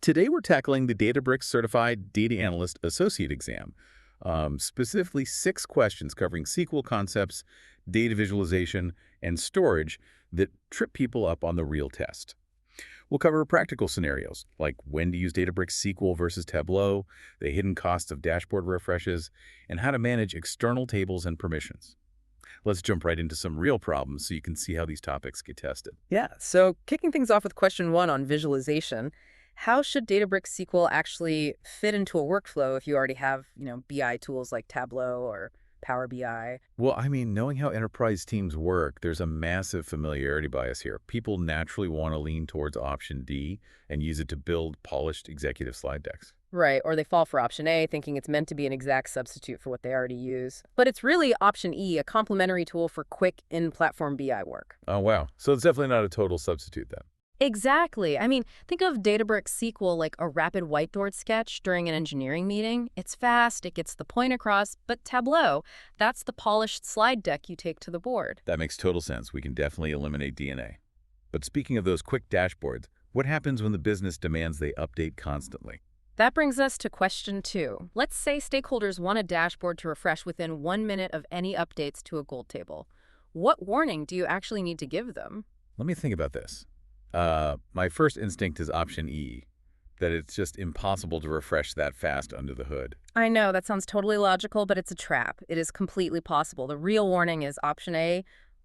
Today we're tackling the Databricks Certified Data Analyst Associate exam, specifically 6 questions covering SQL concepts, data visualization, and storage that trip people up on the real test. We'll cover practical scenarios, like when to use Databricks SQL versus Tableau, the hidden costs of dashboard refreshes, and how to manage external tables and permissions. Let's jump right into some real problems so you can see how these topics get tested. Yeah, so kicking things off with question 1 on visualization, how should Databricks SQL actually fit into a workflow if you already have, BI tools like Tableau or Power BI? Well, knowing how enterprise teams work, there's a massive familiarity bias here. People naturally want to lean towards option D and use it to build polished executive slide decks. Right, or they fall for option A, thinking it's meant to be an exact substitute for what they already use. But it's really option E, a complementary tool for quick in-platform BI work. Oh, wow. So it's definitely not a total substitute then. Exactly. Think of Databricks SQL like a rapid whiteboard sketch during an engineering meeting. It's fast, it gets the point across, but Tableau, that's the polished slide deck you take to the board. That makes total sense. We can definitely eliminate DNA. But speaking of those quick dashboards, what happens when the business demands they update constantly? That brings us to question 2. Let's say stakeholders want a dashboard to refresh within 1 minute of any updates to a gold table. What warning do you actually need to give them? Let me think about this. My first instinct is option E, that it's just impossible to refresh that fast under the hood. I know, that sounds totally logical, but it's a trap. It is completely possible. The real warning is option A.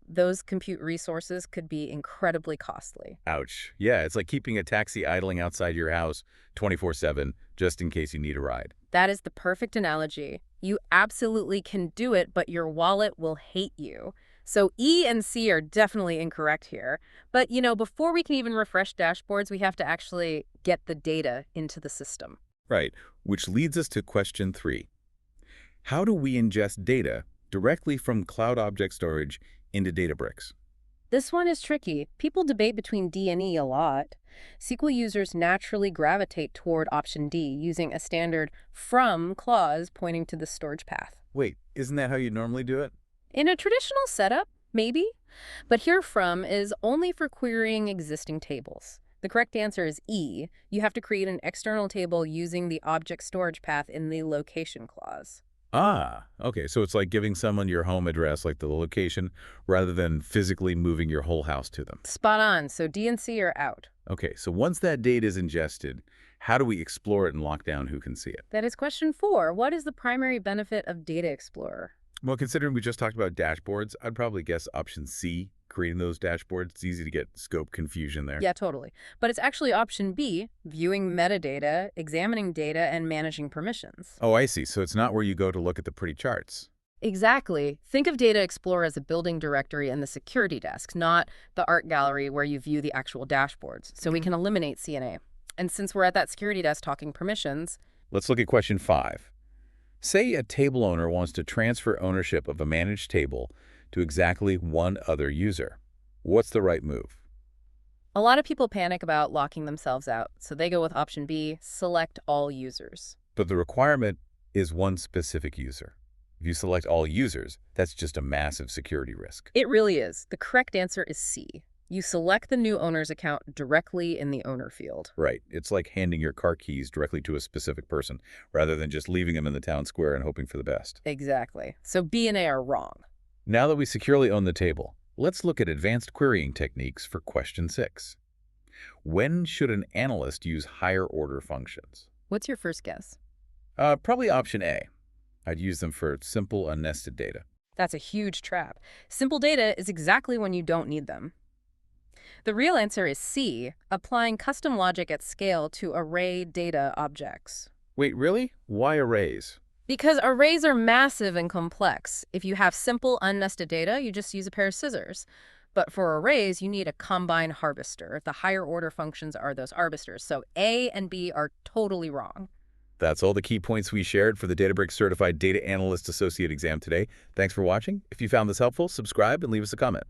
Those compute resources could be incredibly costly. Ouch. Yeah, it's like keeping a taxi idling outside your house 24/7 just in case you need a ride. That is the perfect analogy. You absolutely can do it, but your wallet will hate you. So E and C are definitely incorrect here. But, before we can even refresh dashboards, we have to actually get the data into the system. Right, which leads us to question 3. How do we ingest data directly from cloud object storage into Databricks? This one is tricky. People debate between D and E a lot. SQL users naturally gravitate toward option D, using a standard from clause pointing to the storage path. Wait, isn't that how you normally do it? In a traditional setup, maybe, but here from is only for querying existing tables. The correct answer is E. You have to create an external table using the object storage path in the location clause. Ah, okay, so it's like giving someone your home address, like the location, rather than physically moving your whole house to them. Spot on, so D and C are out. Okay, so once that data is ingested, how do we explore it and lock down who can see it? That is question 4. What is the primary benefit of Data Explorer? Well, considering we just talked about dashboards, I'd probably guess option C, creating those dashboards. It's easy to get scope confusion there. Yeah, totally. But it's actually option B, viewing metadata, examining data, and managing permissions. Oh, I see. So it's not where you go to look at the pretty charts. Exactly. Think of Data Explorer as a building directory and the security desk, not the art gallery where you view the actual dashboards. So we can eliminate C and A. And since we're at that security desk talking permissions, Let's look at question 5. Say a table owner wants to transfer ownership of a managed table to exactly one other user. What's the right move? a lot of people panic about locking themselves out, so they go with option B, select all users. But the requirement is one specific user. If you select all users, that's just a massive security risk. It really is. The correct answer is C. You select the new owner's account directly in the owner field. Right. It's like handing your car keys directly to a specific person, rather than just leaving them in the town square and hoping for the best. Exactly. So B and A are wrong. Now that we securely own the table, let's look at advanced querying techniques for question 6. When should an analyst use higher order functions? What's your first guess? Probably option A. I'd use them for simple, unnested data. That's a huge trap. Simple data is exactly when you don't need them. The real answer is C, applying custom logic at scale to array data objects. Wait, really? Why arrays? Because arrays are massive and complex. If you have simple, unnested data, you just use a pair of scissors. But for arrays, you need a combine harvester. The higher order functions are those arbisters. So A and B are totally wrong. That's all the key points we shared for the Databricks Certified Data Analyst Associate exam today. Thanks for watching. If you found this helpful, subscribe and leave us a comment.